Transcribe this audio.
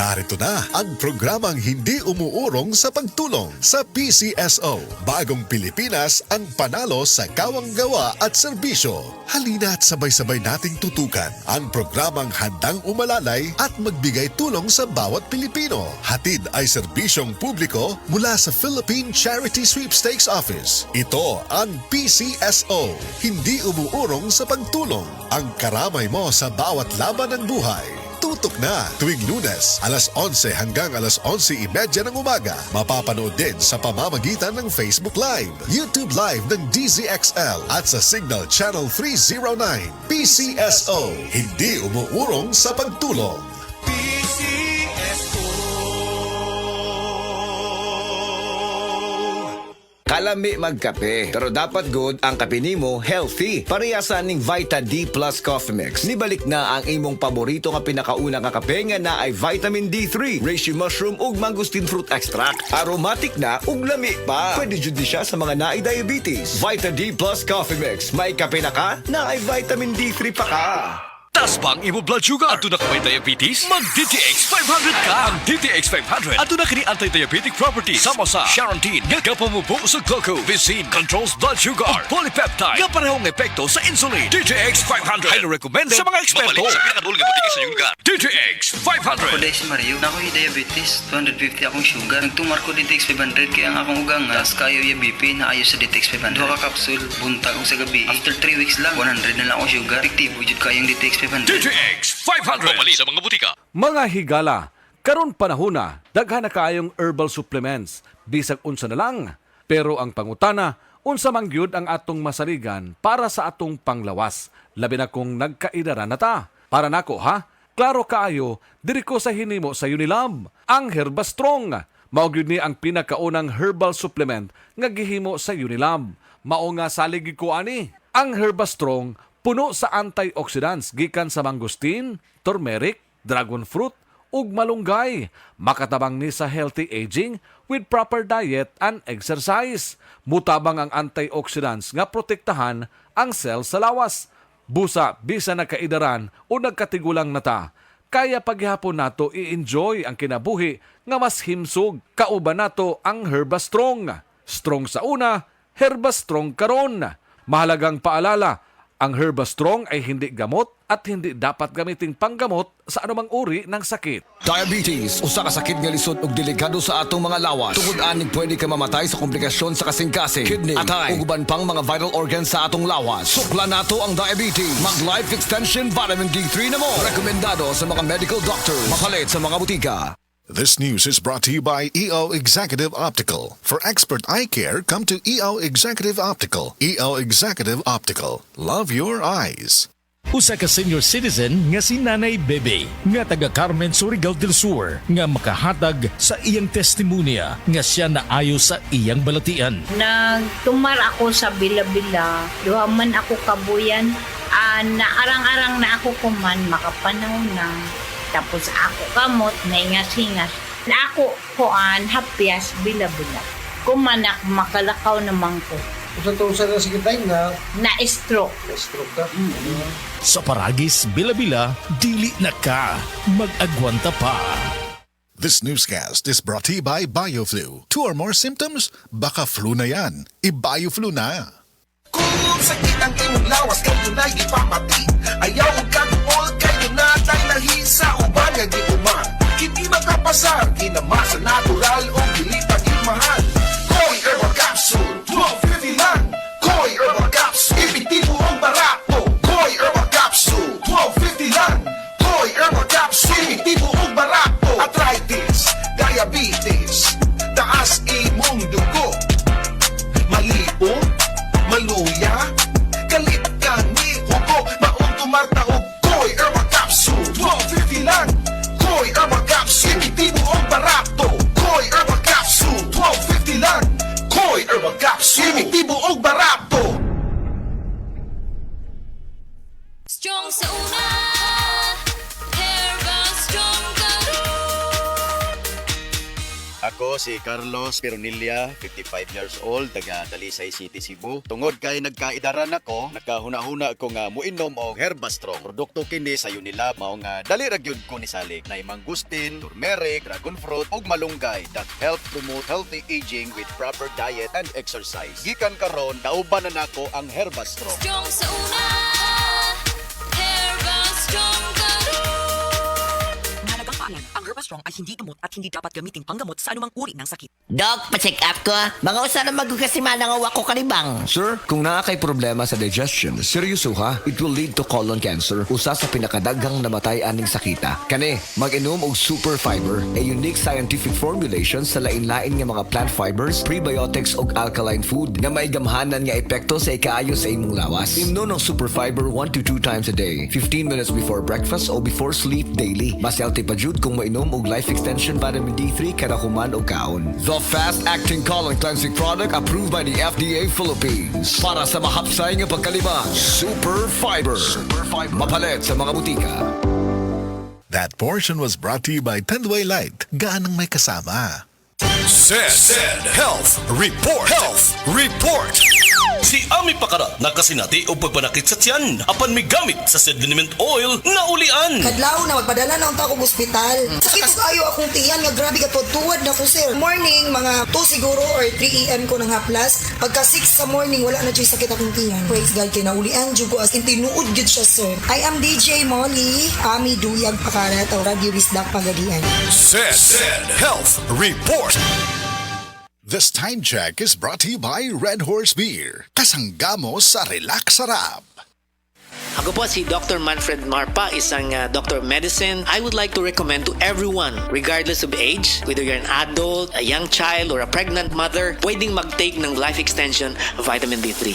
Narito na ang programang hindi umuurong sa pagtulong sa PCSO. Bagong Pilipinas ang panalo sa kawang-gawa at serbisyo. Halina't sabay-sabay nating tutukan ang programang handang umalalay at magbigay tulong sa bawat Pilipino. Hatid ay serbisyong publiko mula sa Philippine Charity Sweepstakes Office. Ito ang PCSO. Hindi umuurong sa pagtulong. Ang karamay mo sa bawat laban ng buhay. Tutok na tuwing Lunes, alas 11 hanggang alas 11:30 ng umaga. Mapapanood din sa pamamagitan ng Facebook Live, YouTube Live ng DZXL at sa Signal Channel 309. PCSO, hindi umuurong sa pagtulong. Kalami magkape, pero dapat good ang kape nimo healthy. Parehasan ning Vita D Plus Coffee Mix. Nibalik na ang imong paborito nga pinakauna nga kape nga na ay vitamin D3, reishi mushroom ug mangosteen fruit extract. Aromatic na ug lami pa. Pwede jud ni siya sa mga naay diabetes. Vita D Plus Coffee Mix. May kape na ka, na ay vitamin D3 pa ka. Tas bang imo blood sugar? Ato na ka may diabetes? Mag DTX 500 ka! Ang DTX 500 ato na kini anti-diabetic properties sama sa Charantine, nga kapamupo sa glucose, Vicine, controls blood sugar, ug polypeptide, nga parehong epekto sa insulin. DTX 500 highly recommended sa mga eksperto. Mabalik sa pinakadulong nga butika sa iyong lugar. DTX 500. Kuday si Mario, na ako'y diabetes, 250 akong sugar. Nagtumar ko DTX 500 kaya ang akong ugang tas kayo yung BP na ayos sa DTX 500. Duha ka kapsul, buntag ko sa gabi. After 3 weeks lang, 100 na lang akong sugar. Efektibo jud kayong DTX 500. DTX 500. Mabalik sa mga butika. Mga higala, karon panahon na, daghan na kaayong herbal supplements, bisag unsa na lang. Pero ang pangutana, unsa man gyud ang atong masaligan para sa atong panglawas, labi na kung nagkaidara na ta. Para nako ha, klaro kaayo, diri ko sa hinimo sa Unilab, ang Herbastrong. Mao gyud ni ang pinakaunang herbal supplement nga gihimo sa Unilab. Mao nga salig ko ani, ang Herbastrong puno sa antioxidants gikan sa mangosteen, turmeric, dragon fruit, ug malunggay. Makatabang ni sa healthy aging with proper diet and exercise. Mutabang ang antioxidants nga protektahan ang cell sa lawas. Busa, bisa nagkaidaran o nagkatigulang nata. Kaya paghihapon nato i-enjoy ang kinabuhi nga mas himsog. Kauban nato ang Herbastrong. Strong sa una, Herbastrong karon. Mahalagang paalala, ang Herbastrong ay hindi gamot at hindi dapat gamiting panggamot sa anumang uri ng sakit. Diabetes, usa ka sakit nga lisod ug delikado sa atong mga lawas. Tungod anig pwede ka mamatay sa komplikasyon sa kasing-kasing, kidney, atay, ug uban pang mga vital organs sa atong lawas. Sukla nato ang diabetes. Mag Life Extension Vitamin D3 na mo. Rekomendado sa mga medical doctors. Mapalit sa mga butika. This news is brought to you by EO Executive Optical. For expert eye care, come to EO Executive Optical. EO Executive Optical. Love your eyes. Usa ka senior citizen nga si Nanay Bebe nga taga Carmen Surigao del Sur nga makahatag sa iyang testimonya nga siya naayo sa iyang balatian. Nagtumar ako sa bila-bila, duha man ako kabuyan, naarang-arang na ako kuman, makapanaw na. Tapos ako kamot, naingas-ingas. Na ako kuan, hapyas, bila-bila. Kumanak, makalakaw naman ko. Kung sa sikitay na Na-stroke. stroke ka. Sa Paragis, bila-bila, dili na ka. Mag-agwanta pa. This newscast is brought to you by BioFlu. 2 or more symptoms? Baka flu na yan. I-BioFlu na. Kung sakit ang imong lawas, kayo na'y ipapati. Ayaw magkaguol, kayo na tayo lahi sa uban nga giuman. Hindi magkapasar, kinamasa natural o gilipag imahal. Koi Herbal Capsule, 12.50 lang. Koi Herbal Capsule, epektibo ang barato. Koi Herbal Capsule, 12.50 lang. Koi Herbal Capsule, epektibo ang barato. Arthritis, diabetes, taas imong dugo. Malipo, maluya, galit ka ni Hugo, maong tumarta og Koi Herbal Capsule, 12.50 lang. Koi Herbal Capsule, epektibo ang barato. Koi Herbal Capsule, 12.50 lang. Koi Herbal Capsule, epektibo ang barato. Strong sa una, Herbal Strong karon. Ako si Carlos Peronilla, 55 years old, taga Talisay City, Cebu. Tungod kay nagkaidaran ako, nakahuna-huna ko nga muinom og Herbastrong. Produkto kini sa Unilab mao nga dali ra gyud ko ni salig na mangustin, turmeric, dragon fruit ug malunggay that help promote healthy aging with proper diet and exercise. Gikan karon kauban na nako ang Herbastrong. Strong sa una. Herba strong karon. Mahalagang paalam, ang Herbastrong ay hindi gamot at hindi dapat gamitin panggamot sa anumang uri ng sakit. Dok, pa-check up ko. Mga usa na magkakasimana nga wako kanibang. Sir, kung naa kay problema sa digestion, seryoso ha, it will lead to colon cancer, usa sa pinakadaghang namatay aning sakita. Kani, mag-inom og Super Fiber, a unique scientific formulation sa lain-lain nga mga plant fibers, prebiotics ug alkaline food nga may gamhanan nga epekto sa ikaayo sa imong lawas. Imnon ng Super Fiber 1 to 2 times a day, 15 minutes before breakfast o before sleep daily. Mas healthy pa jud kung mainom og Life Extension Vitamin D3 kada human o kaon. The fast-acting colon cleansing product approved by the FDA Philippines. Para sa mahapsay nga pagkalibang, Super Fiber. Mapalit sa mga butika. That portion was brought to you by Tendway Light. Gaan ang may kasama. Said Health Report. Health Report. Si Ami Pakarat nakasinati o pagpanakit sa tiyan apan may gamit sa said liniment oil na ulian. Kadlaw na magpadala na unta akong ospital. Sakit ug ayo akong tiyan nga grabe ka tuwad na ko sir. Morning mga 2 siguro or 3 AM ko nang haplas. Pagka 6 sa morning wala na jud sakit akong tiyan. Praise God kay naulian jud ko as in tinuod gid siya sir. I am DJ Molly, Ami Duyag Pakarat o Radio Wisdak Pagadian. Said Health Report. This time check is brought to you by Red Horse Beer. Kasanggamo sa Relax Sarap. Ako po si Dr. Manfred Marpa, isang Dr. of Medicine. I would like to recommend to everyone, regardless of age, whether you're an adult, a young child, or a pregnant mother, pwedeng mag-take ng Life Extension Vitamin D3.